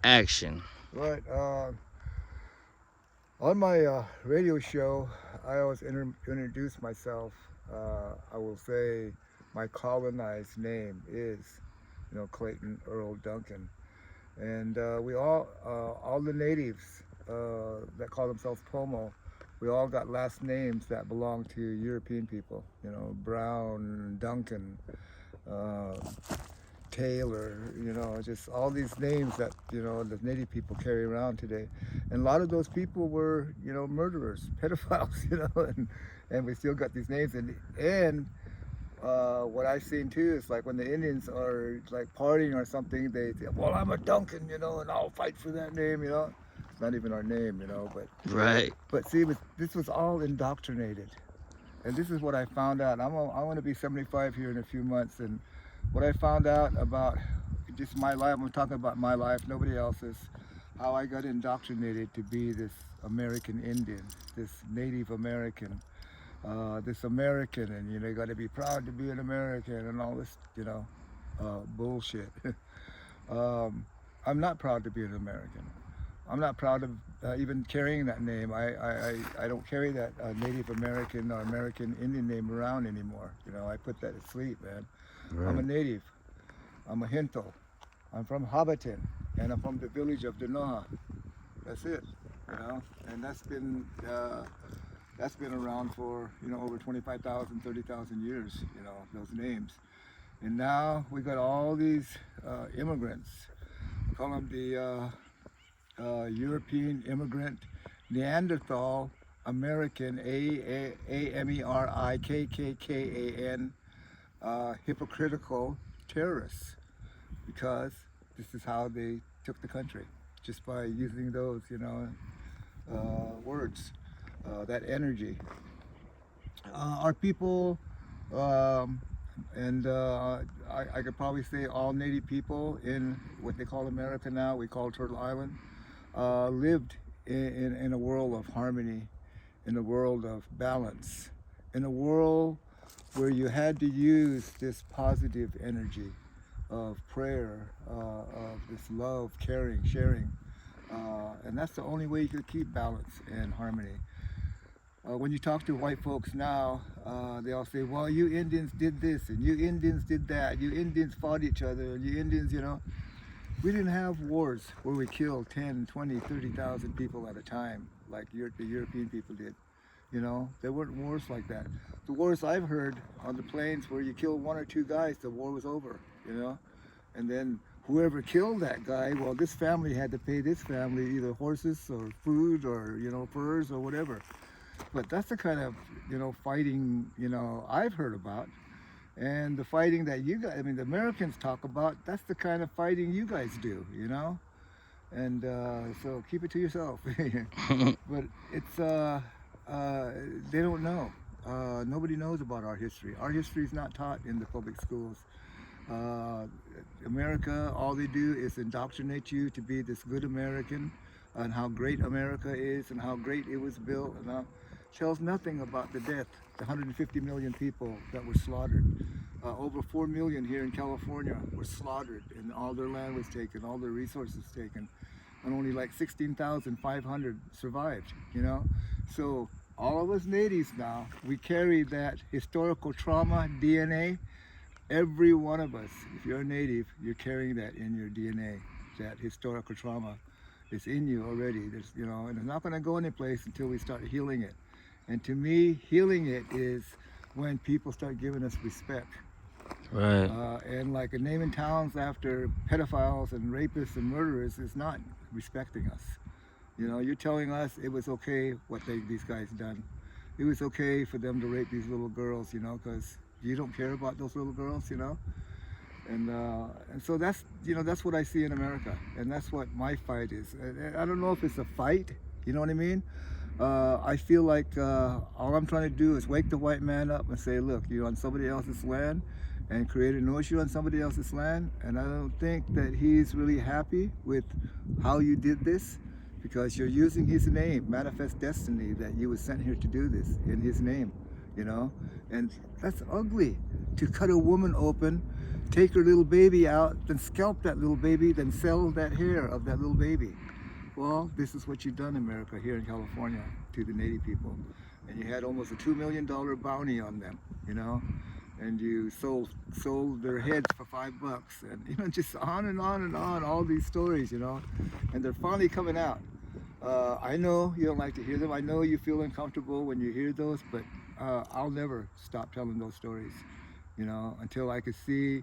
action. Right. On my radio show, I always introduce myself. I will say my colonized name is, Clayton Earl Duncan, and we all the natives that call themselves Pomo, we all got last names that belong to European people. Brown, Duncan, uh, Taylor, just all these names that, the native people carry around today. And a lot of those people were, murderers, pedophiles, and we still got these names. And what I've seen too is like when the Indians are like partying or something, they say, well, I'm a Duncan, and I'll fight for that name. It's not even our name, Right. But see, this was all indoctrinated. And this is what I found out. I want to be 75 here in a few months, and what I found out about just my life, I'm talking about my life, nobody else's, how I got indoctrinated to be this American Indian, this Native American, this American, and you got to be proud to be an American and all this, bullshit. I'm not proud to be an American. I'm not proud of even carrying that name. I don't carry that Native American or American Indian name around anymore. I put that to sleep, man. I'm a Right. native. I'm a Hinto. I'm from Hobbiton, and I'm from the village of Denoha. That's it, and that's been around for over 25,000, 30,000 years. Those names, and now we got all these immigrants. We call them the European immigrant, Neanderthal American, Amerikkan, hypocritical terrorists, because this is how they took the country, just by using those, words, that energy. Our people, um, and I could probably say all Native people in what they call America now, we call Turtle Island, lived in a world of harmony, in a world of balance, in a world where you had to use this positive energy of prayer, of this love, caring, sharing. And that's the only way you could keep balance and harmony. When you talk to white folks now, they all say, well, you Indians did this, and you Indians did that, you Indians fought each other, and you Indians, we didn't have wars where we killed 10, 20, 30,000 people at a time like the European people did. There weren't wars like that. The wars I've heard on the plains where you kill one or two guys, the war was over, and then whoever killed that guy, well, this family had to pay this family either horses or food or, furs or whatever. But that's the kind of, fighting, I've heard about. And the fighting that you guys, I mean, the Americans talk about, that's the kind of fighting you guys do. And so keep it to yourself. But it's, they don't know. Nobody knows about our history. Our history is not taught in the public schools. Uh, America, all they do is indoctrinate you to be this good American, and how great America is and how great it was built, and tells nothing about the death, the 150 million people that were slaughtered. Over 4 million here in California were slaughtered, and all their land was taken, all their resources taken, and only like 16,500 survived. So all of us natives now, we carry that historical trauma DNA. Every one of us, if you're a native, you're carrying that in your DNA, that historical trauma. It's in you already. And it's not going to go anyplace until we start healing it. And to me, healing it is when people start giving us respect. Right. And like naming towns after pedophiles and rapists and murderers is not respecting us. You're telling us it was okay what these guys done. It was okay for them to rape these little girls, because you don't care about those little girls. And so that's what I see in America, and that's what my fight is. And I don't know if it's a fight, you know what I mean? I feel like all I'm trying to do is wake the white man up and say, look, you're on somebody else's land, and create a notion on somebody else's land, and I don't think that he's really happy with how you did this, because you're using his name, manifest destiny, that you were sent here to do this in his name. you know, and that's ugly. To cut a woman open, take her little baby out, then scalp that little baby, then sell that hair of that little baby. Well, this is what you've done, America, here in California, to the Native people. And you had almost a $2 million bounty on them, you know, and you sold their heads for $5, and you know, just on and on and on, all these stories, you know, and they're finally coming out. I know you don't like to hear them. I know you feel uncomfortable when you hear those, but I'll never stop telling those stories, you know, until I could see.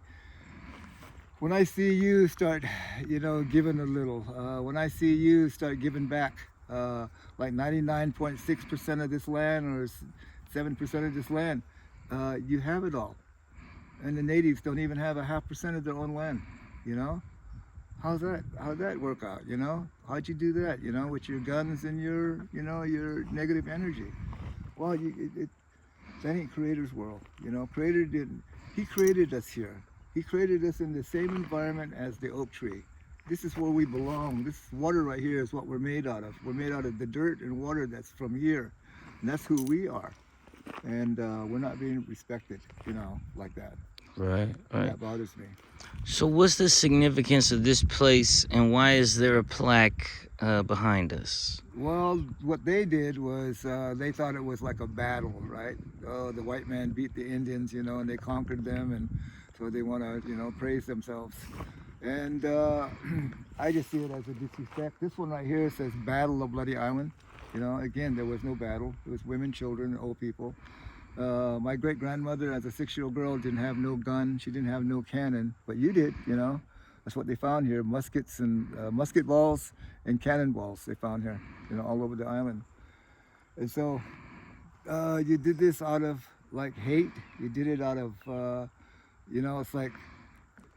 When I see you start, you know, giving a little, when I see you start giving back, like 99.6% of this land or 7% of this land, you have it all. And the natives don't even have a 0.5% of their own land, you know? How'd that work out, you know? How'd you do that, you know, with your guns and your, you know, your negative energy? Well, that ain't Creator's world, you know? Creator didn't, He created us here. He created us in the same environment as the oak tree. This is where we belong. This water right here is what we're made out of. We're made out of the dirt and water that's from here. And that's who we are. And we're not being respected, you know, like that. Right, right. That bothers me. So what's the significance of this place, and why is there a plaque behind us? Well, what they did was they thought it was like a battle, right? Oh, the white man beat the Indians, you know, and they conquered them, and so they want to, you know, praise themselves. And I just see it as a disrespect. This one right here says Battle of Bloody Island. You know, again, there was no battle. It was women, children, and old people. My great-grandmother, as a 6-year-old girl, didn't have no gun. She didn't have no cannon, but you did, you know. That's what they found here, muskets and musket balls and cannonballs they found here, you know, all over the island. And so you did this out of, like, hate. You did it out of, you know, it's like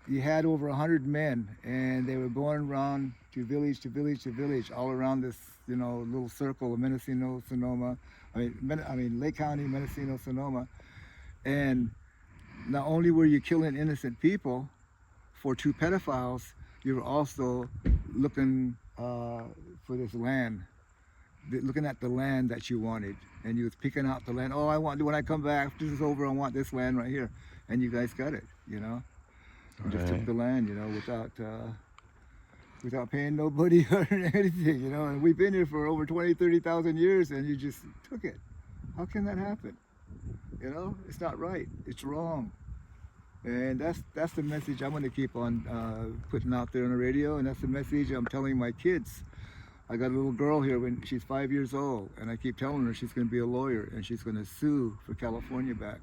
you had over 100 men, and they were going around to village to village to village, all around this, you know, little circle of Mendocino, Sonoma. I mean, Lake County, Mendocino, Sonoma. And not only were you killing innocent people for 2 pedophiles, you were also looking for this land, looking at the land that you wanted. And you was picking out the land. Oh, I want, when I come back, this is over, I want this land right here. And you guys got it, you know. You just took the land, you know, without paying nobody or anything, you know. And we've been here for over 20, 30,000 years, and you just took it. How can that happen? You know, it's not right. It's wrong. And that's the message I'm going to keep on putting out there on the radio, and that's the message I'm telling my kids. I got a little girl here when she's 5 years old, and I keep telling her she's going to be a lawyer, and she's going to sue for California back,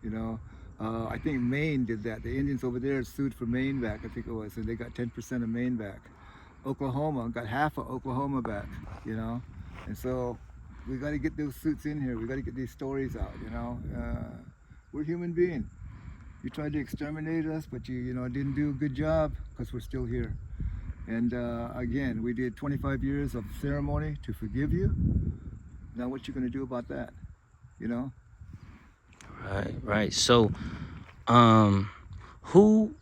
you know. I think Maine did that. The Indians over there sued for Maine back, I think it was, and they got 10% of Maine back. Oklahoma got half of Oklahoma back, you know. And so we got to get those suits in here. We got to get these stories out, you know. We're human beings. You tried to exterminate us, but you know, didn't do a good job, because we're still here. And again, we did 25 years of ceremony to forgive you. Now what you going to do about that, you know? Right, right. So, who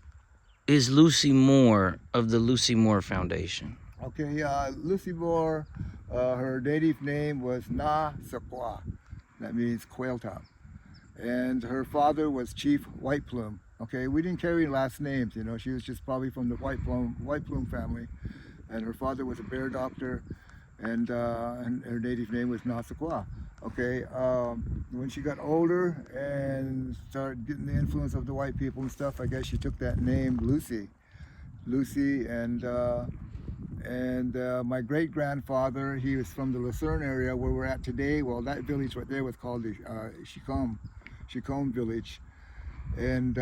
is Lucy Moore of the Lucy Moore Foundation? Okay, Lucy Moore, her native name was Na Sequa. That means quail top. And her father was Chief White Plume. Okay, we didn't carry last names, you know. She was just probably from the White Plume family. And her father was a bear doctor, and her native name was Na Sequa. Okay, when she got older and started getting the influence of the white people and stuff, I guess she took that name, Lucy. And my great-grandfather, he was from the Lucerne area where we're at today. Well, that village right there was called the Chicombe village. And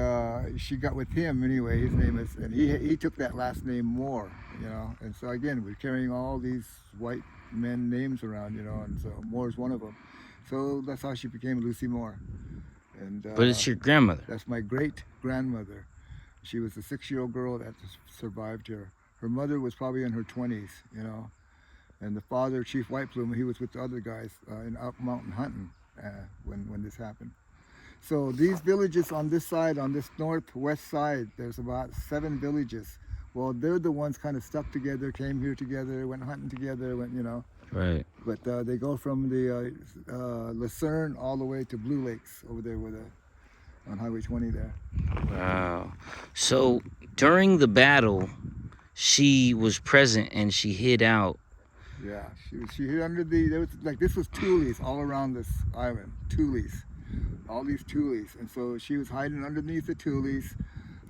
she got with him anyway, his name is, and he took that last name Moore, you know. And so again, we're carrying all these white men names around, you know, and so Moore is one of them. So that's how she became Lucy Moore. And But it's your grandmother. That's my great-grandmother. She was a 6-year-old girl that survived her. Her mother was probably in her 20s, you know. And the father, Chief White Plume, he was with the other guys in Out Mountain hunting when this happened. So these villages on this side, on this northwest side, there's about 7 villages. Well, they're the ones kind of stuck together, came here together, went hunting together, went, you know. Right. But they go from the Lucerne all the way to Blue Lakes over there on Highway 20 there. Wow. So during the battle, she was present and she hid out. Yeah, she hid under there was like, this was tules all around this island, tules, all these tules, and so she was hiding underneath the tules,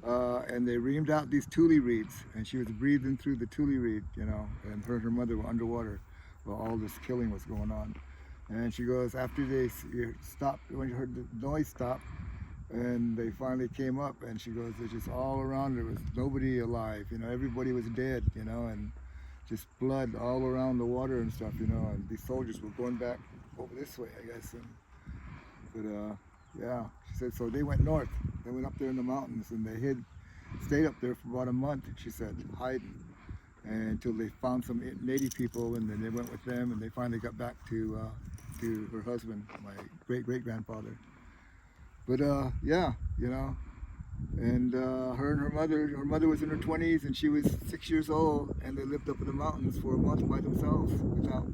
and they reamed out these tule reeds, and she was breathing through the tule reed, you know, and her and her mother were underwater while all this killing was going on. And she goes, after they stopped, when you heard the noise stop, and they finally came up, and she goes, there's just all around, there was nobody alive, you know, everybody was dead, you know, and just blood all around the water and stuff, you know, and these soldiers were going back over this way, I guess. But yeah, she said, so they went north. They went up there in the mountains, and they stayed up there for about a month, she said, hiding, until they found some native people, and then they went with them, and they finally got back to her husband, my great-great-grandfather. But yeah, you know, and her and her mother was in her 20s, and she was 6 years old, and they lived up in the mountains for a month by themselves without,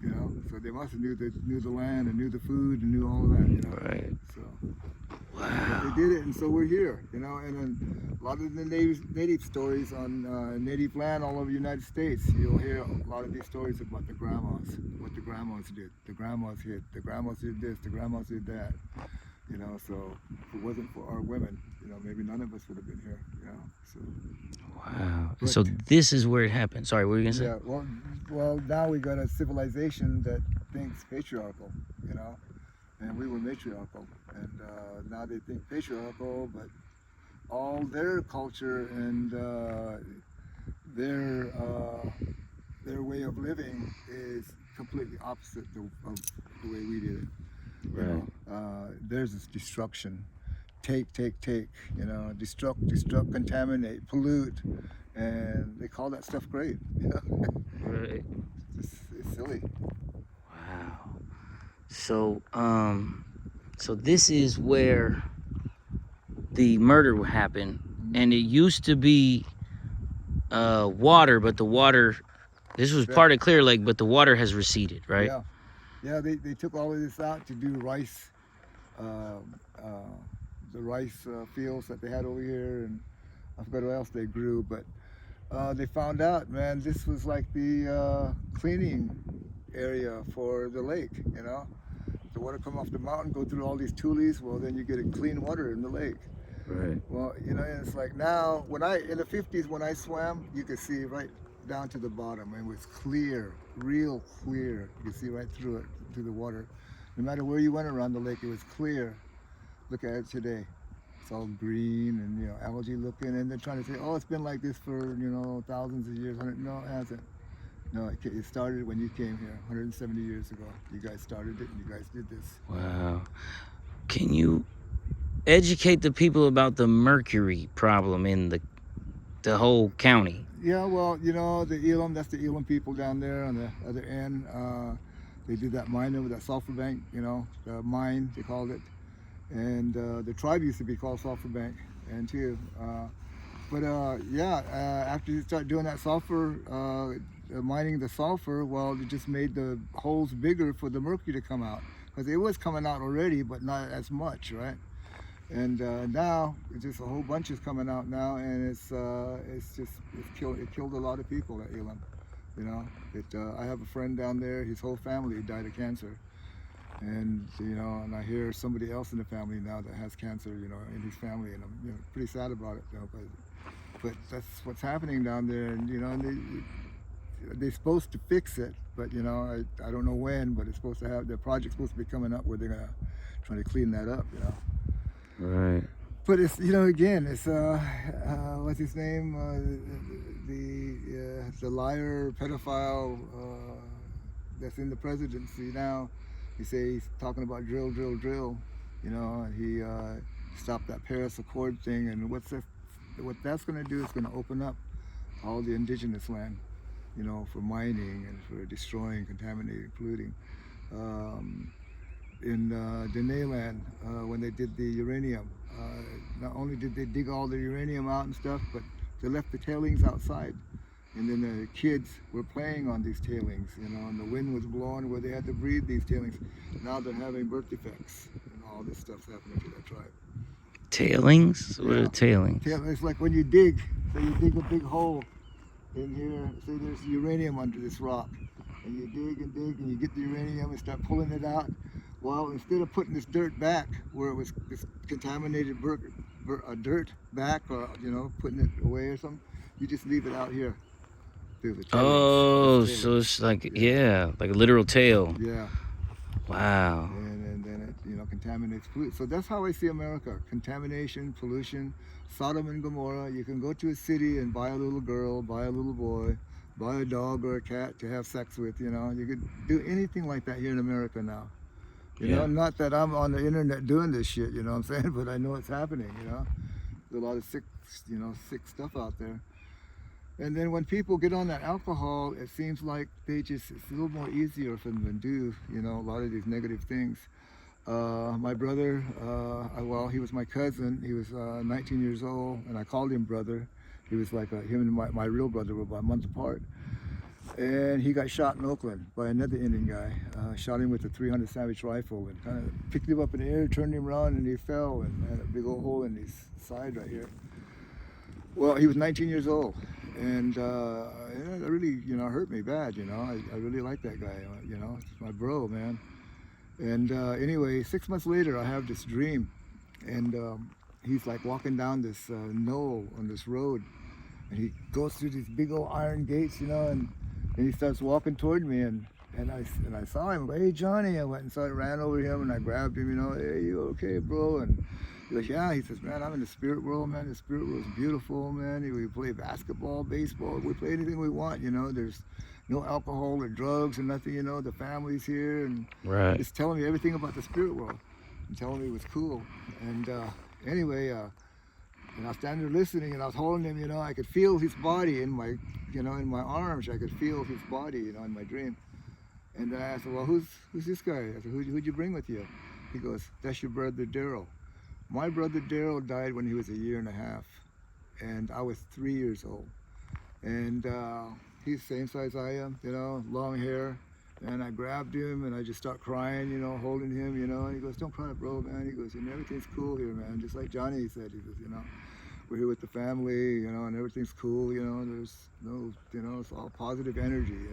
you know, so they must have knew the land and knew the food and knew all of that, you know. Right. So Wow. they did it, and so we're here, you know. And then a lot of the native stories on native land all over the United States, you'll hear a lot of these stories about the grandmas, what the grandmas did. The grandmas hid, the grandmas did this, the grandmas did that. You know, so if it wasn't for our women, you know, maybe none of us would have been here, you know. So Wow. But- So this is where it happened. Sorry, what were you gonna say? yeah, well, now we got a civilization that thinks patriarchal, you know, and we were matriarchal, and now they think patriarchal, but all their culture and their way of living is completely opposite of the way we did it. You know, theirs is destruction, take, you know, destruct, contaminate, pollute, and they call that stuff great. You know, Right. it's silly. Wow. So so this is where the murder happened, and it used to be water, but the water, this was Yeah. part of Clear Lake, but the water has receded, right? Yeah, they took all of this out to do rice, the rice fields that they had over here, and I forgot what else they grew, but they found out, man, this was like the cleaning area for the lake, you know. The water come off the mountain, go through all these tules, well, then you get a clean water in the lake. Right. Well, you know, and it's like now, in the 50s, when I swam, you could see right down to the bottom. It was clear, real clear. You could see right through it, through the water. No matter where you went around the lake, it was clear. Look at it today. It's all green and, you know, algae looking, and they're trying to say, oh, it's been like this for, you know, thousands of years. No, it hasn't. No, it started when you came here 170 years ago. You guys started it, and you guys did this. Wow. Can you educate the people about the mercury problem in the whole county? Yeah, well, you know, the Elam, that's the Elam people down there on the other end. They did that mine over that sulfur bank, you know, the mine, they called it. And the tribe used to be called Sulfur Bank, and too. Yeah, after you start doing that sulfur, mining the sulfur, well, it just made the holes bigger for the mercury to come out. Because it was coming out already, but not as much, right? And now it's just a whole bunch is coming out now, and it killed a lot of people at Elam. You know, I have a friend down there. His whole family died of cancer, and you know, and I hear somebody else in the family now that has cancer. You know, in his family, and I'm pretty sad about it though. But that's what's happening down there, and you know, they're supposed to fix it, but you know, I don't know when, but it's supposed to have the project's supposed to be coming up where they're gonna try to clean that up. You know. Right. But it's, you know, again, it's what's his name? The liar, pedophile that's in the presidency now. He say he's talking about drill. You know, and he stopped that Paris Accord thing, and what that's going to do is going to open up all the indigenous land, you know, for mining and for destroying, contaminating, polluting. In Dene land, when they did the uranium, not only did they dig all the uranium out and stuff, but they left the tailings outside. And then the kids were playing on these tailings, and the wind was blowing where they had to breathe these tailings. Now they're having birth defects, and all this stuff's happening to that tribe. Tailings? What are Yeah. tailings? It's like when you dig, so you dig a big hole in here, say there's uranium under this rock, and you dig and you get the uranium and start pulling it out. Well, instead of putting this dirt back where it was this contaminated dirt back, or putting it away or something, you just leave it out here. There's a tailings. Oh, It's so tailings. it's like, yeah, like a literal tail. Yeah. Wow. And then it contaminates pollution. So that's how I see America: contamination, pollution, Sodom and Gomorrah. You can go to a city and buy a little girl, buy a little boy, buy a dog or a cat to have sex with. You could do anything like that here in America now. Not that I'm on the internet doing this shit, what I'm saying, but I know it's happening. There's a lot of sick stuff out there. And then when people get on that alcohol, it seems like it's a little more easier for them to do, a lot of these negative things. My brother, well, he was my cousin. He was 19 years old, and I called him brother. He was like him and my real brother were about a month apart. And he got shot in Oakland by another Indian guy. Shot him with a .300 Savage rifle and kind of picked him up in the air, turned him around, and he fell and had a big old hole in his side right here. Well, he was 19 years old, and it really, hurt me bad. I really like that guy. It's my bro, man. And anyway, 6 months later, I have this dream, and he's like walking down this knoll on this road, and he goes through these big old iron gates, and he starts walking toward me, and I saw him. Hey, Johnny! I went and ran over him, and I grabbed him. Hey, you okay, bro? And he goes, yeah. He says, man, I'm in the spirit world, man. The spirit world is beautiful, man. We play basketball, baseball. We play anything we want. There's no alcohol or drugs or nothing. The family's here, and Right. just telling me everything about the spirit world, and telling me it was cool. And anyway, and I was standing there listening, and I was holding him. I could feel his body in my, in my arms. I could feel his body, in my dream. And I asked, well, who's this guy? I said, who'd you bring with you? He goes, that's your brother Daryl. My brother Daryl died when he was 1.5 years, and I was 3 years old. And he's the same size I am, long hair. And I grabbed him, and I just start crying, holding him, and he goes, don't cry, bro, man. He goes, and everything's cool here, man. Just like Johnny said, he goes, we're here with the family, and everything's cool, there's no, it's all positive energy,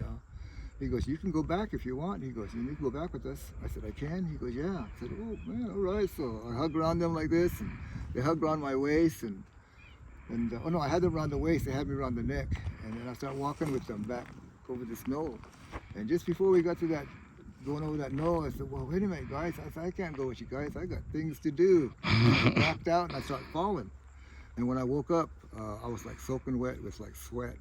He goes, you can go back if you want. He goes, you need to go back with us. I said, I can? He goes, yeah. I said, oh, man, all right. So I hugged around them like this, and they hugged around my waist, and oh no, I had them around the waist, they had me around the neck, and then I started walking with them back over this knoll. And just before we got to going over that knoll, I said, well, wait a minute, guys. I said, I can't go with you guys. I got things to do. And I backed out, and I started falling. And when I woke up, I was like soaking wet. It was like sweat,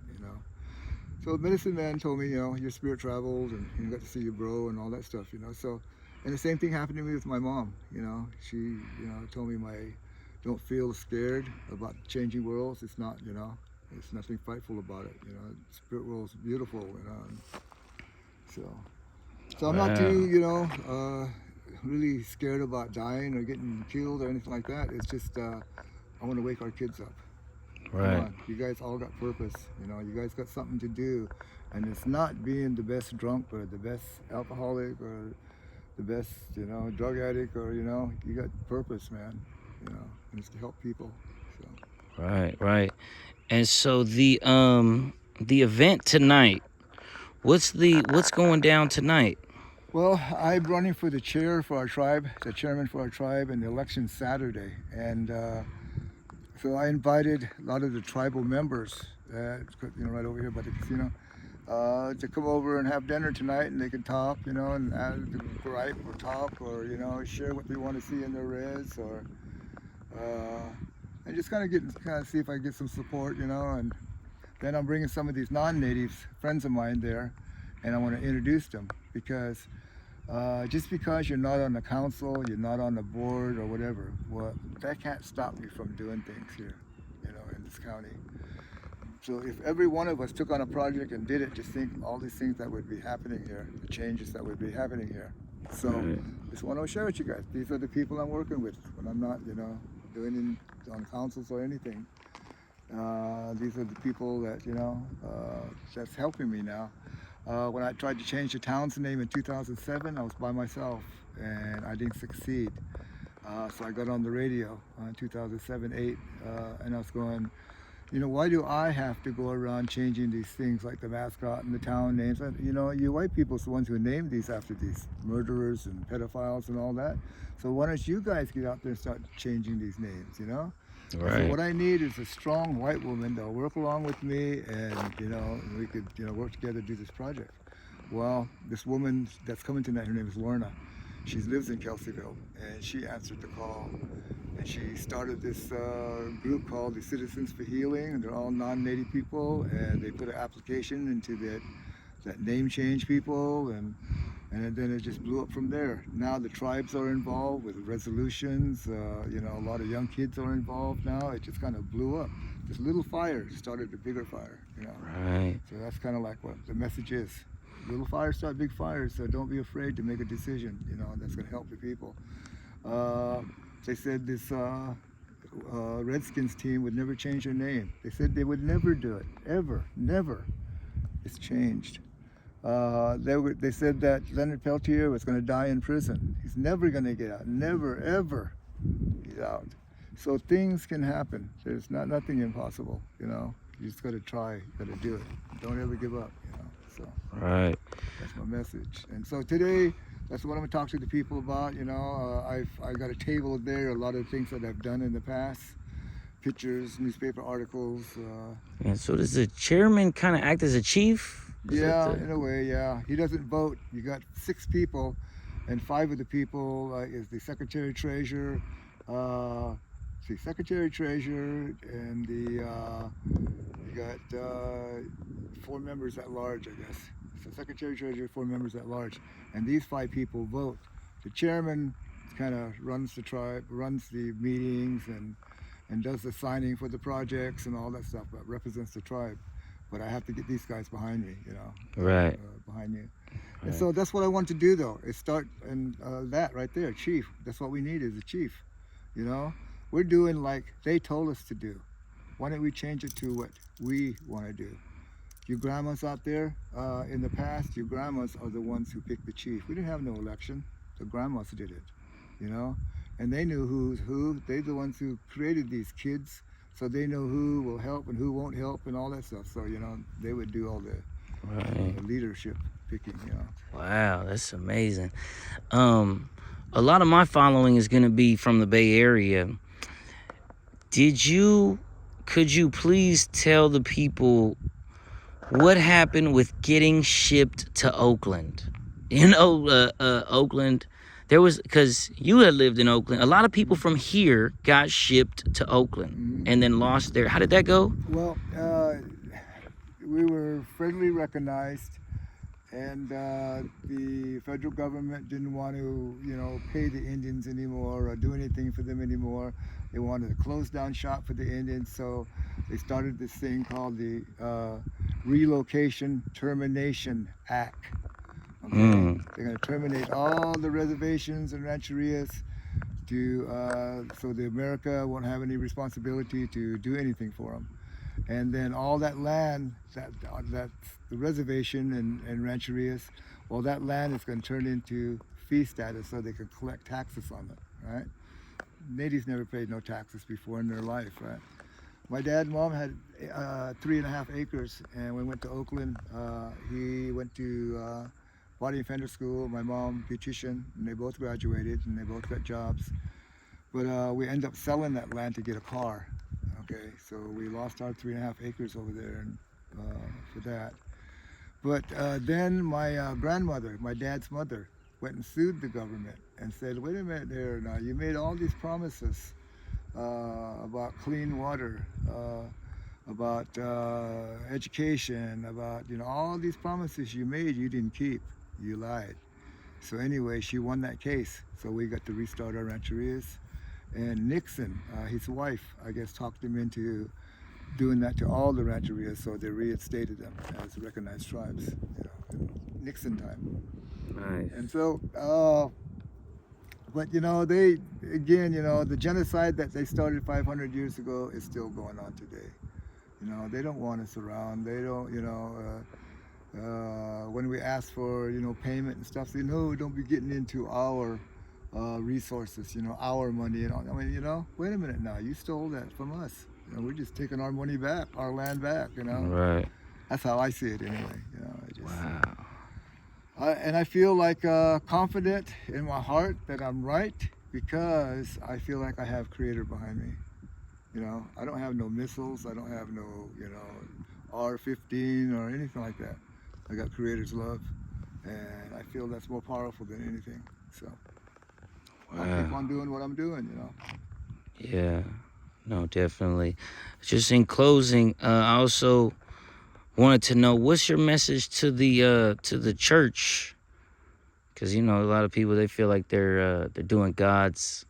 So the medicine man told me, your spirit traveled, and you got to see your bro and all that stuff, So, and the same thing happened to me with my mom, She, told me don't feel scared about changing worlds. It's not, it's nothing frightful about it, The spirit world's beautiful, So I'm not too, really scared about dying or getting killed or anything like that. It's just, I want to wake our kids up. Right. Come on, you guys all got purpose. You guys got something to do, and it's not being the best drunk or the best alcoholic or the best, drug addict or you got purpose, man. And it's to help people. So. Right. And so the event tonight. What's going down tonight? Well, I'm running for the chair for our tribe, the chairman for our tribe, and the election's Saturday, and. So I invited a lot of the tribal members, right over here by the casino, to come over and have dinner tonight, and they can talk, and gripe or talk or, share what they want to see in their res, or and just kind of see if I get some support, and then I'm bringing some of these non-natives, friends of mine there, and I want to introduce them, because just because you're not on the council, you're not on the board or whatever, well, that can't stop me from doing things here, in this county. So if every one of us took on a project and did it, just think all these things that would be happening here, the changes that would be happening here. So just want to share with you guys. These are the people I'm working with when I'm not, doing on councils or anything. These are the people that that's helping me now. When I tried to change the town's name in 2007, I was by myself and I didn't succeed. So I got on the radio in 2007, 8, and I was going, why do I have to go around changing these things like the mascot and the town names? And, you white people's the ones who named these after these murderers and pedophiles and all that. So why don't you guys get out there and start changing these names? I said, Right. what I need is a strong white woman that'll work along with me, and we could work together to do this project. Well, this woman that's coming tonight, her name is Lorna. She lives in Kelseyville, and she answered the call, and she started this group called the Citizens for Healing, and they're all non-native people, and they put an application into that name change people, and then it just blew up from there. Now the tribes are involved with resolutions. A lot of young kids are involved now. It just kind of blew up. This little fire started a bigger fire. Right. So that's kind of like what the message is. Little fires start big fires, so don't be afraid to make a decision, that's going to help the people. They said this Redskins team would never change their name. They said they would never do it, ever, never. It's changed. They said that Leonard Peltier was going to die in prison. He's never going to get out. Never, ever get out. So things can happen. There's nothing impossible. You just got to try. You got to do it. Don't ever give up. So Right. that's my message. And so today, that's what I'm going to talk to the people about. I got a table there. A lot of things that I've done in the past. Pictures, newspaper articles. And so does the chairman kind of act as a chief? Is Yeah, that in a way, yeah. He doesn't vote. You got 6 people, and 5 of the people is the secretary treasurer, and you got 4 members at large, I guess. So secretary treasurer, 4 members at large, and these 5 people vote. The chairman kind of runs the tribe, runs the meetings, and does the signing for the projects and all that stuff, but represents the tribe. But I have to get these guys behind me, Right. behind you. And Right. so that's what I want to do, though, is start and that right there, chief. That's what we need is a chief. We're doing like they told us to do. Why don't we change it to what we want to do? Your grandmas out there, in the past, your grandmas are the ones who picked the chief. We didn't have no election. The grandmas did it, and they knew who's who. They're the ones who created these kids. So they know who will help and who won't help and all that stuff. So, they would do all the Right. leadership picking. Wow, that's amazing. A lot of my following is going to be from the Bay Area. Could you please tell the people what happened with getting shipped to Oakland? Oakland, because you had lived in Oakland. A lot of people from here got shipped to Oakland and then lost their. How did that go? Well, we were federally recognized, and the federal government didn't want to, pay the Indians anymore or do anything for them anymore. They wanted to close down shop for the Indians, so they started this thing called the Relocation Termination Act. Okay? They're going to terminate all the reservations and rancherias so the America won't have any responsibility to do anything for them. And then all that land, that the reservation and rancherias, well, that land is going to turn into fee status so they can collect taxes on it, right? Natives never paid no taxes before in their life, right? My dad and mom had 3.5 acres, and we went to Oakland. He went to body and fender school. My mom, beautician, and they both graduated, and they both got jobs. But we ended up selling that land to get a car. Okay, so we lost our 3.5 acres over there for that. But then my grandmother, my dad's mother, went and sued the government and said, wait a minute there, now you made all these promises about clean water, about education, about, all these promises you made, you didn't keep, you lied. So anyway, she won that case. So we got to restart our rancherias. And Nixon, his wife, I guess, talked him into doing that to all the rancherias, so they reinstated them as recognized tribes, in Nixon time. Nice. And so, but they, again, the genocide that they started 500 years ago is still going on today. You know, they don't want us around. They don't, when we ask for, payment and stuff, they no, don't be getting into our resources, our money. I mean, wait a minute now, you stole that from us. We're just taking our money back, our land back. Right. That's how I see it anyway. I just, Wow. and I feel like confident in my heart that I'm right because I feel like I have Creator behind me. I don't have no missiles. I don't have no, R-15 or anything like that. I got Creator's love, and I feel that's more powerful than anything. So I'll keep Wow. on doing what I'm doing. Yeah. No, definitely. Just in closing, I also wanted to know what's your message to the church, because a lot of people, they feel like they're doing God's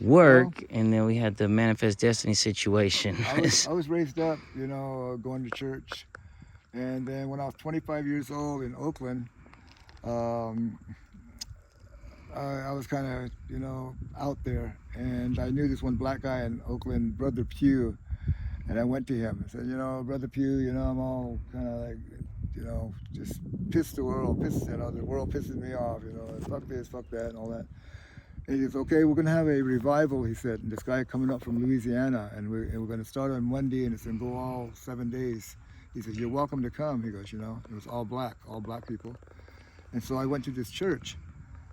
Well, work, and then we had the manifest destiny situation. I was raised up, going to church, and then when I was 25 years old in Oakland, um, I was kind of, out there, and I knew this one black guy in Oakland, Brother Pugh, and I went to him and said, Brother Pugh, I'm all kind of like, just pissed the world, the world pisses me off, fuck this, fuck that, and all that. And he goes, okay, we're gonna have a revival, he said. And this guy coming up from Louisiana, and we're gonna start on Monday, and it's gonna go all 7 days. He says, you're welcome to come. He goes, it was all black people. And so I went to this church,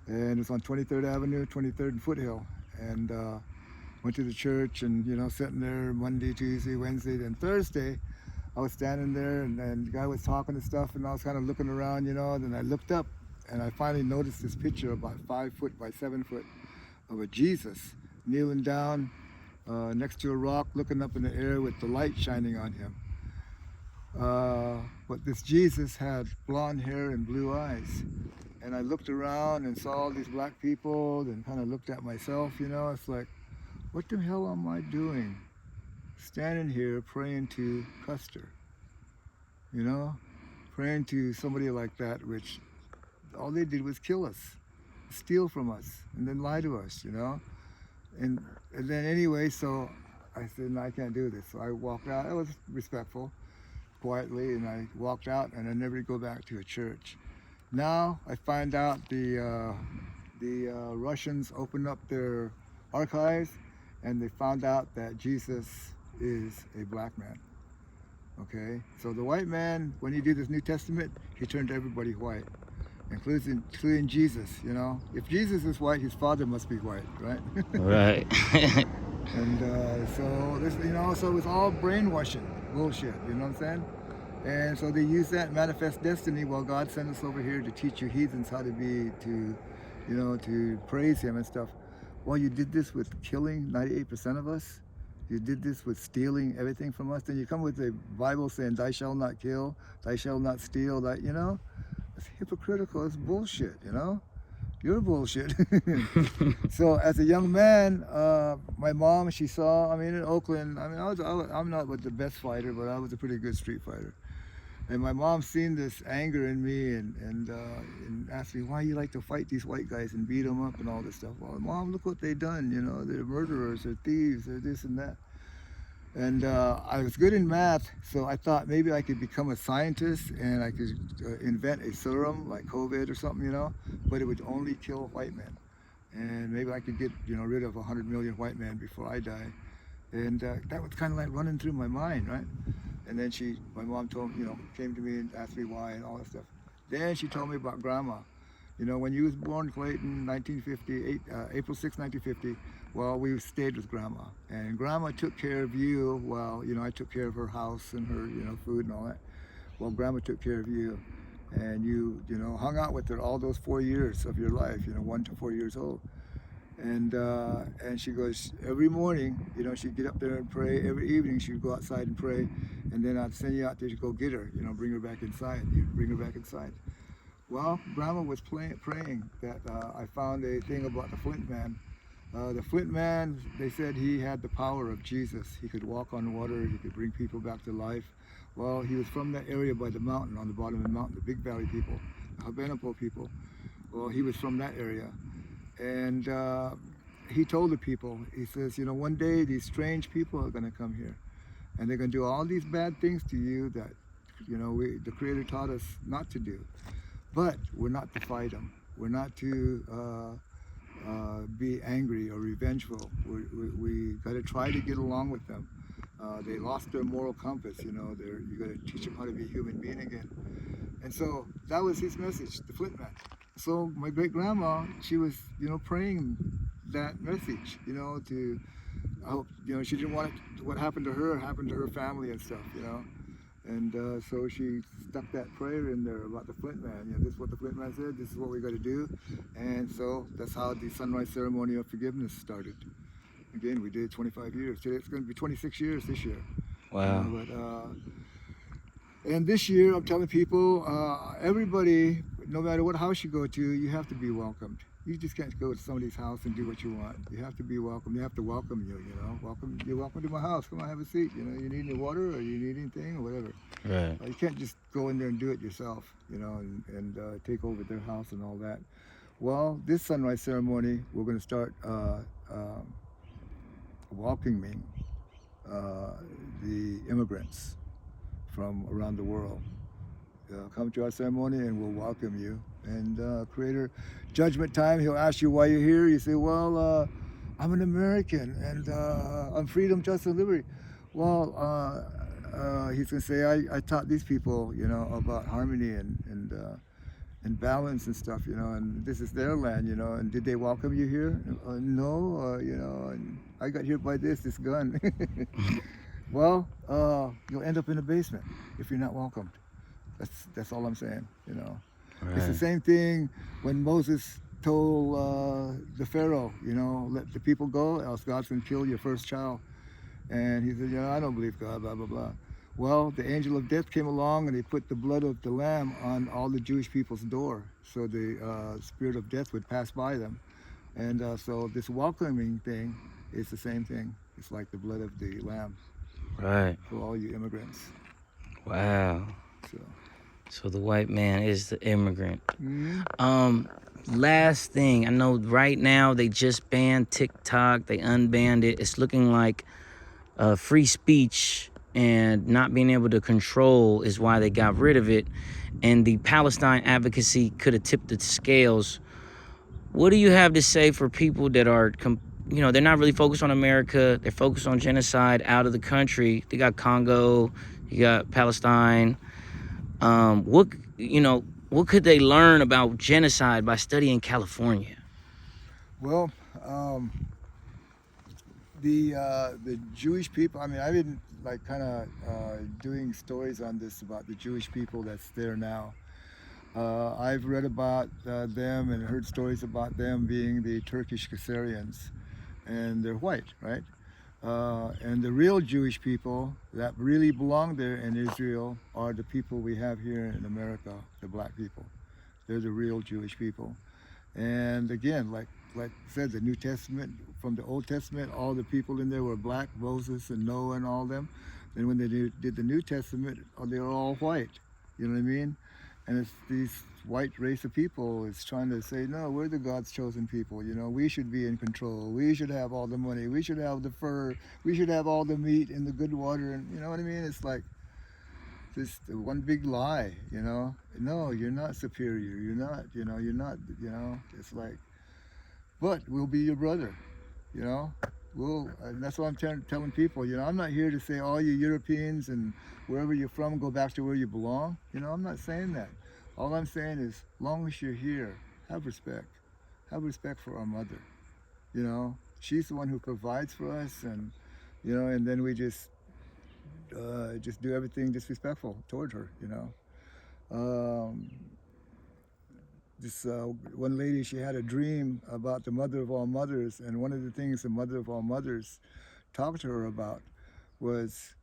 and it's on 23rd Avenue, 23rd and Foothill, and went to the church, and sitting there Monday, Tuesday, Wednesday, then Thursday, I was standing there, and the guy was talking and stuff, and I was kind of looking around, and then I looked up, and I finally noticed this picture about 5 foot by 7 foot of a Jesus kneeling down next to a rock, looking up in the air with the light shining on him. But this Jesus had blonde hair and blue eyes. And I looked around and saw all these black people, and kind of looked at myself, it's like, what the hell am I doing? Standing here praying to Custer, praying to somebody like that, which all they did was kill us, steal from us, and then lie to us, And then anyway, so I said, no, I can't do this. So I walked out. I was respectful, quietly, and I walked out, and I never go back to a church. Now I find out the Russians opened up their archives, and they found out that Jesus is a black man. Okay, so the white man, when he did his New Testament, he turned everybody white, including Jesus. If Jesus is white, his father must be white, right? Right. And so this, so it was all brainwashing bullshit. You know what I'm saying? And so they use that manifest destiny. Well, God sent us over here to teach you heathens how to be, to praise Him and stuff. Well, you did this with killing 98% of us. You did this with stealing everything from us. Then you come with the Bible saying, "Thou shalt not kill, thou shalt not steal." That it's hypocritical. It's bullshit. You're bullshit. So as a young man, my mom, she saw, in Oakland, I'm not the best fighter, but I was a pretty good street fighter. And my mom seen this anger in me and asked me, why you like to fight these white guys and beat them up and all this stuff. Well, Mom, look what they done, they're murderers, they're thieves, they're this and that. And I was good in math, so I thought maybe I could become a scientist and I could invent a serum like COVID or something, but it would only kill white men. And maybe I could get, rid of 100 million white men before I die. And that was kind of like running through my mind, right? And then my mom came to me and asked me why and all that stuff. Then she told me about Grandma. When you was born, Clayton, 1950, April 6, 1950, well, we stayed with Grandma. And Grandma took care of you while, I took care of her house and her, food and all that. Well, Grandma took care of you. And you, hung out with her all those 4 years of your life, 1 to 4 years old. And she goes, every morning, she'd get up there and pray. Every evening, she'd go outside and pray. And then I'd send you out there to go get her, bring her back inside. You'd bring her back inside. Well, Grandma was praying that I found a thing about the Flint Man. The Flint Man, they said he had the power of Jesus. He could walk on water. He could bring people back to life. Well, he was from that area by the mountain, on the bottom of the mountain, the Big Valley people, the Habenipo people. Well, he was from that area. And he told the people, he says, one day these strange people are going to come here. and they're going to do all these bad things to you that, the Creator taught us not to do. But we're not to fight them. We're not to be angry or revengeful. We got to try to get along with them. They lost their moral compass. You got to teach them how to be a human being again. And so that was his message, the Flint Man. So my great grandma, she was, praying that message, to, I hope, she didn't want what happened to her family and stuff, And so she stuck that prayer in there about the Flint Man. This is what the Flint Man said, this is what we got to do. And so that's how the sunrise ceremony of forgiveness started. Again, we did 25 years. Today it's going to be 26 years this year. Wow. And this year, I'm telling people, everybody, no matter what house you go to, you have to be welcomed. You just can't go to somebody's house and do what you want. You have to be welcome. You have to welcome you, Welcome. You're welcome to my house. Come on, have a seat. You need any water or you need anything or whatever. Right. You can't just go in there and do it yourself, and take over their house and all that. Well, this sunrise ceremony, we're going to start welcoming the immigrants from around the world. Come to our ceremony and we'll welcome you. And Creator, judgment time, he'll ask you why you're here. You say, well, I'm an American and I'm freedom, justice, and liberty. Well, he's going to say, I taught these people, about harmony and balance and stuff, and this is their land, and did they welcome you here? No, and I got here by this gun. Well, you'll end up in the basement if you're not welcomed. That's all I'm saying, Right. It's the same thing when Moses told the Pharaoh, let the people go, else God's going to kill your first child. And he said, I don't believe God, blah, blah, blah. Well, the angel of death came along and he put the blood of the lamb on all the Jewish people's door, so the spirit of death would pass by them. And so this welcoming thing is the same thing. It's like the blood of the lamb. Right. For all you immigrants. Wow. So the white man is the immigrant. Mm-hmm. Last thing, I know right now they just banned TikTok. They unbanned it. It's looking like free speech and not being able to control is why they got rid of it. And the Palestine advocacy could have tipped the scales. What do you have to say for people that are, they're not really focused on America. They're focused on genocide out of the country. They got Congo, you got Palestine. What could they learn about genocide by studying California? Well, the Jewish people, I've been doing stories on this about the Jewish people that's there now. I've read about them and heard stories about them being the Turkish Khazarians, and they're white, right? And the real Jewish people that really belong there in Israel are the people we have here in America, the black people. They're the real Jewish people. And again, like I said, the New Testament, from the Old Testament, all the people in there were black, Moses and Noah and all them. And when they did the New Testament, they were all white. You know what I mean? And it's these white race of people is trying to say, no, we're the God's chosen people. We should be in control. We should have all the money. We should have the fur. We should have all the meat and the good water. And you know what I mean? It's like just one big lie, No, you're not superior. You're not, you're not, It's like, but we'll be your brother, and that's what I'm telling people, I'm not here to say all you Europeans and wherever you're from, go back to where you belong. I'm not saying that. All I'm saying is, long as you're here, have respect. Have respect for our mother. She's the one who provides for us, and and then we just do everything disrespectful toward her. This one lady, she had a dream about the mother of all mothers, and one of the things the mother of all mothers talked to her about was,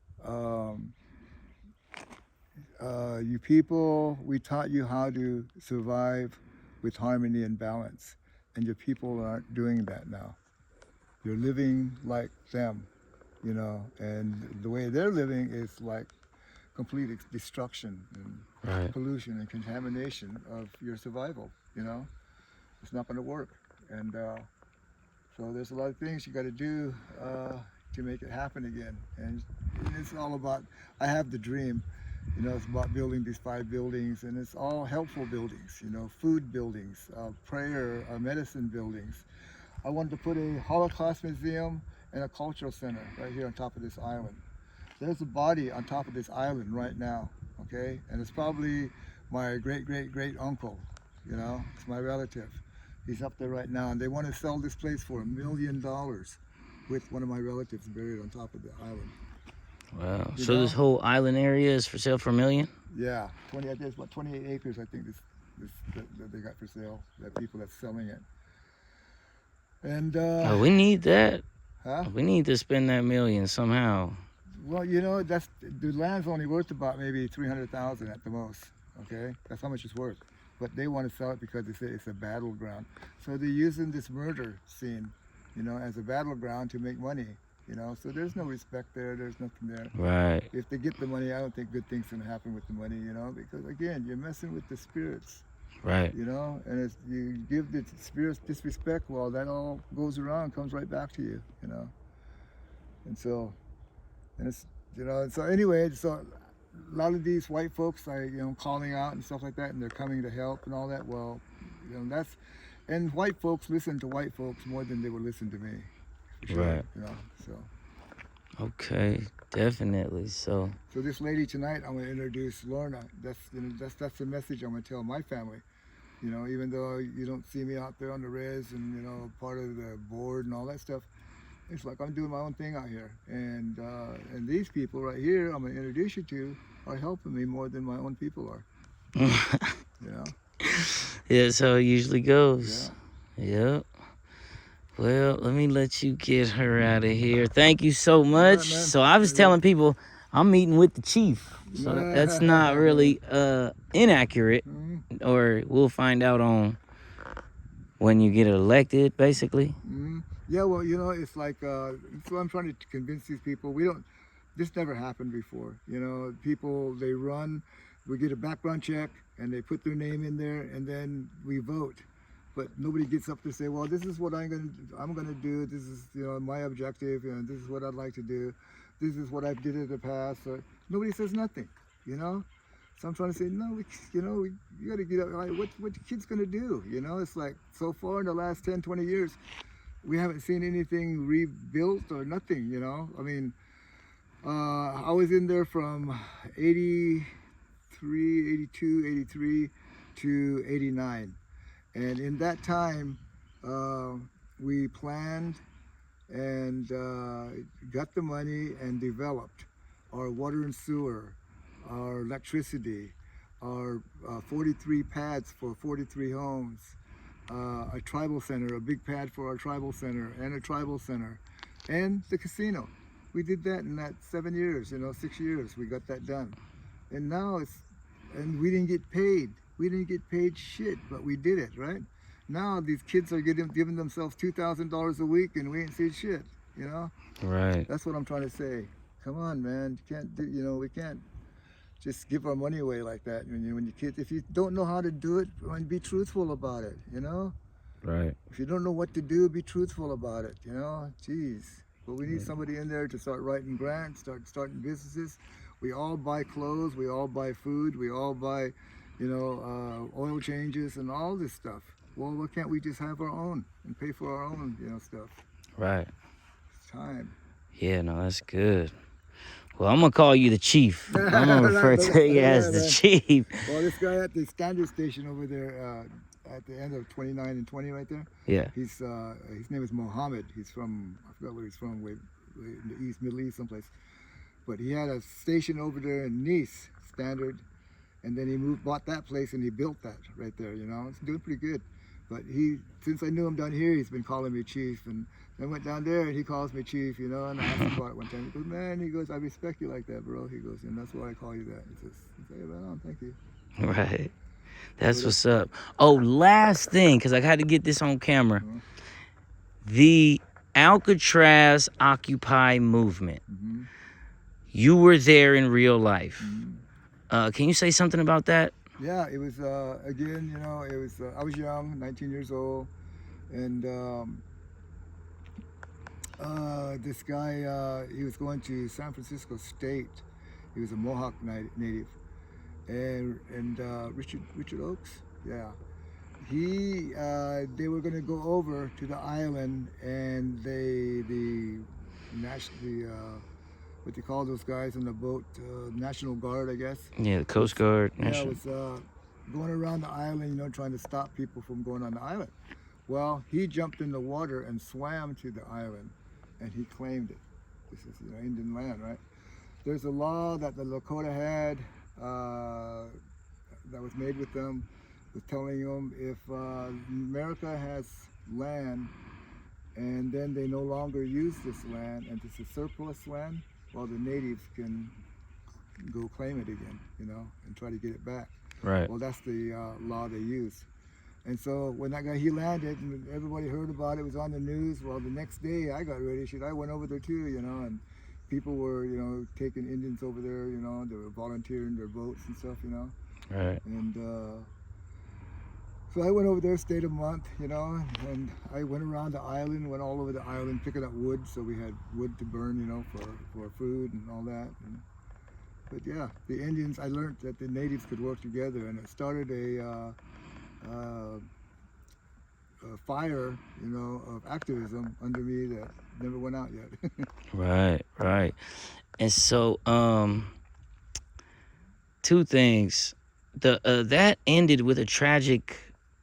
you people, we taught you how to survive with harmony and balance, and your people aren't doing that now. You're living like them, and the way they're living is like complete destruction and Right. pollution and contamination of your survival. It's not going to work. And so there's a lot of things you got to do to make it happen again. And and it's all about. I have the dream. It's about building these 5 buildings, and it's all helpful buildings. Food buildings, prayer, medicine buildings. I wanted to put a Holocaust museum and a cultural center right here on top of this island. There's a body on top of this island right now, okay? And it's probably my great uncle, it's my relative. He's up there right now, and they want to sell this place for $1 million with one of my relatives buried on top of the island. Wow. You So know? this whole island area is for sale for $1 million? Yeah, there's about 28 acres, I think, that they got for sale, that people that's selling it. And, Oh, we need that. huh? We need to spend that $1 million somehow. Well, that's the land's only worth about maybe 300,000 at the most. Okay, that's how much it's worth. But they want to sell it because they say it's a battleground. So they're using this murder scene, as a battleground to make money. So there's no respect there. There's nothing there. Right. If they get the money, I don't think good things gonna happen with the money. Because again, you're messing with the spirits. Right. And if you give the spirits disrespect, well, that all goes around, comes right back to you. And so. And it's, so anyway, so a lot of these white folks, calling out and stuff like that, and they're coming to help and all that. Well, and white folks listen to white folks more than they would listen to me. For sure, Right. So. Okay, definitely. So this lady tonight, I'm gonna introduce Lorna. That's the message I'm gonna tell my family. Even though you don't see me out there on the res and part of the board and all that stuff. It's like I'm doing my own thing out here, and these people right here I'm gonna introduce you to are helping me more than my own people are. Yeah, that's how it usually goes. Yeah. Yep. Well, let me let you get her out of here. Thank you so much. All right, man. So I was telling people I'm meeting with the chief. So that's not really inaccurate, or we'll find out on when you get elected, basically. Mm-hmm. Yeah, well, it's like, so I'm trying to convince these people, this never happened before. People, they run, we get a background check, and they put their name in there, and then we vote. But nobody gets up to say, well, this is what I'm gonna do, this is, my objective, this is what I'd like to do, this is what I did in the past. Nobody says nothing, So I'm trying to say, no, you got to get up. Like, what the kid's going to do? It's like so far in the last 10, 20 years, we haven't seen anything rebuilt or nothing, I mean, I was in there from 83, 82, 83 to 89. And in that time, we planned and got the money and developed our water and sewer, our electricity, our 43 pads for 43 homes, a tribal center, a big pad for our tribal center, and a tribal center, and the casino. We did that in that 7 years, 6 years, we got that done. And now and we didn't get paid. We didn't get paid shit, but we did it, right? Now these kids are giving themselves $2,000 a week, and we ain't seen shit, Right. That's what I'm trying to say. Come on, man, you can't do, we can't just give our money away like that. When you kids, if you don't know how to do it, be truthful about it, Right. If you don't know what to do, be truthful about it, Jeez. But we need somebody in there to start writing grants, starting businesses. We all buy clothes, we all buy food, we all buy, oil changes and all this stuff. Well, why can't we just have our own and pay for our own, stuff? Right. It's time. Yeah, no, that's good. Well, I'm gonna call you the chief. I'm gonna refer to you as the chief. Well, this guy at the standard station over there, at the end of 29 and 20 right there. Yeah. His name is Mohammed. He's from, I forgot where he's from, way in the East, Middle East someplace. But he had a station over there in Nice, standard, and then he bought that place and he built that right there. It's doing pretty good. But since I knew him down here, he's been calling me chief, and I went down there and he calls me chief, and I asked him about it one time. He goes, man, I respect you like that, bro. He goes, and that's why I call you that. He says, hey, man, thank you. Right. That's what's up. Oh, last thing, because I had to get this on camera. The Alcatraz Occupy movement. You were there in real life. Can you say something about that? Yeah, it was, again, it was, I was young, 19 years old, and This guy, he was going to San Francisco State. He was a Mohawk native, and Richard Oakes, yeah. They were going to go over to the island, and what they call those guys on the boat, National Guard, I guess. Yeah, the Coast Guard. Yeah, was going around the island, trying to stop people from going on the island. Well, he jumped in the water and swam to the island, and he claimed it. This is Indian land, right? There's a law that the Lakota had that was made with them, was telling them if America has land and then they no longer use this land and it's a surplus land, well, the natives can go claim it again, and try to get it back. Right. Well, that's the law they use. And so when that guy, he landed, and everybody heard about it, it was on the news. Well, the next day I got ready. I went over there too, and people were, taking Indians over there, they were volunteering their boats and stuff, Right. And so I went over there, stayed a month, and I went around the island, went all over the island picking up wood. So we had wood to burn, for food and all that. But yeah, the Indians, I learned that the natives could work together, and it started a fire, of activism under me that never went out yet. Right. And so, two things. That ended with a tragic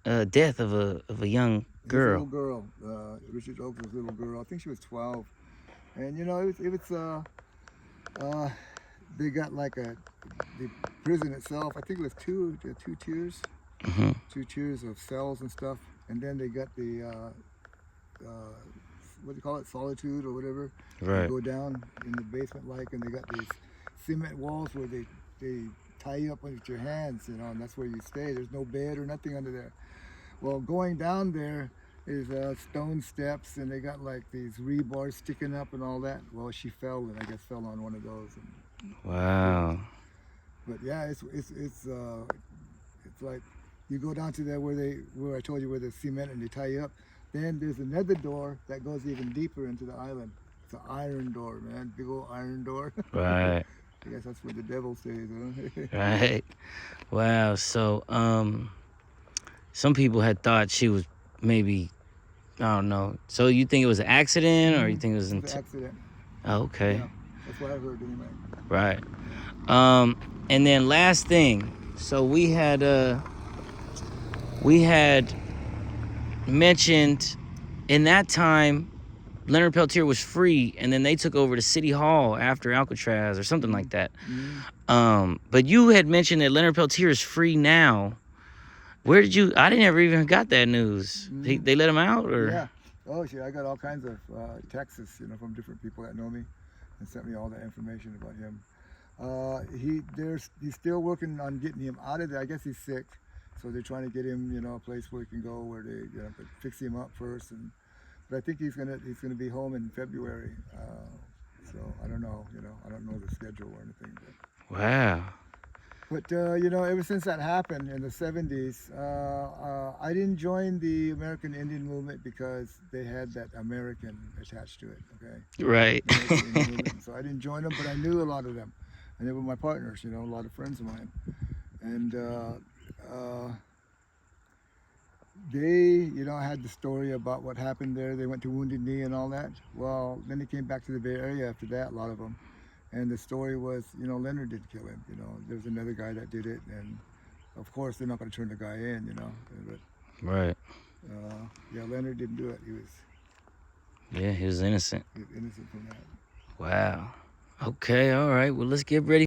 death of a young girl. His little girl, Richard Oakes' little girl. I think she was 12, and they got like the prison itself. I think it was two tiers. Mm-hmm. 2 tiers of cells and stuff, and then they got the what do you call it, solitude or whatever. Right. You go down in the basement, and they got these cement walls where they tie you up with your hands, and that's where you stay. There's no bed or nothing under there. Well, going down there is stone steps, and they got like these rebars sticking up and all that. Well, she fell, and I guess fell on one of those. Wow. But yeah, it's like, you go down to there where I told you, where there's cement and they tie you up. Then there's another door that goes even deeper into the island. It's an iron door, man, big old iron door. Right. I guess that's where the devil stays, huh? Right. Wow. So, some people had thought she was maybe, I don't know. So you think it was an accident, or you think it was an accident? Oh, okay. Yeah, that's what I heard anyway. Right. And then last thing. So we had mentioned in that time Leonard Peltier was free, and then they took over the city hall after Alcatraz or something like that. Mm-hmm. But you had mentioned that Leonard Peltier is free now. Where did you? I didn't ever even got that news. Mm-hmm. They let him out, or? Yeah. Oh shit! I got all kinds of texts, from different people that know me, and sent me all that information about him. He's still working on getting him out of there. I guess he's sick, so they're trying to get him, a place where he can go, where they, could fix him up first. But I think he's gonna be home in February. So I don't know, I don't know the schedule or anything. But. Wow. But ever since that happened in the 70s, I didn't join the American Indian movement because they had that American attached to it. Okay. Right. So I didn't join them, but I knew a lot of them, and they were my partners. A lot of friends of mine, and they, had the story about what happened there. They went to Wounded Knee and all that. Well, then they came back to the Bay Area after that, a lot of them. And the story was, Leonard didn't kill him. There was another guy that did it, and of course they're not going to turn the guy in. But right. Yeah, Leonard didn't do it. He was innocent. He was innocent from that. Wow. Okay. All right. Well, let's get ready